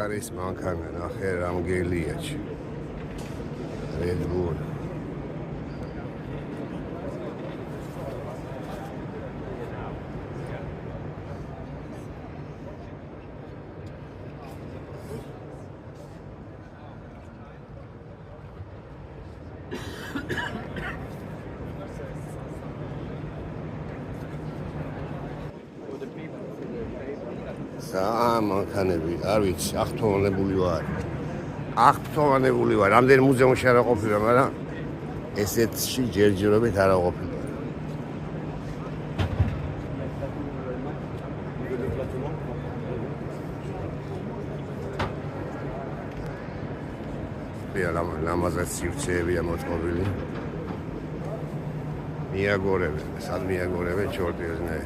არის მანქანა ნახე რამგელიაჩი Red Bull მანქანები არ ვიცი აღფრთოვანებული ვარ რამდენი მუზეუმში არა ყოფილა მაგრამ ესეთში ჯერჯერობით არა ყოფილა ლამაზად სივრცეებია მოწყობილი მიაგორებენ სად მიაგორებენ ჩორტი ეზნე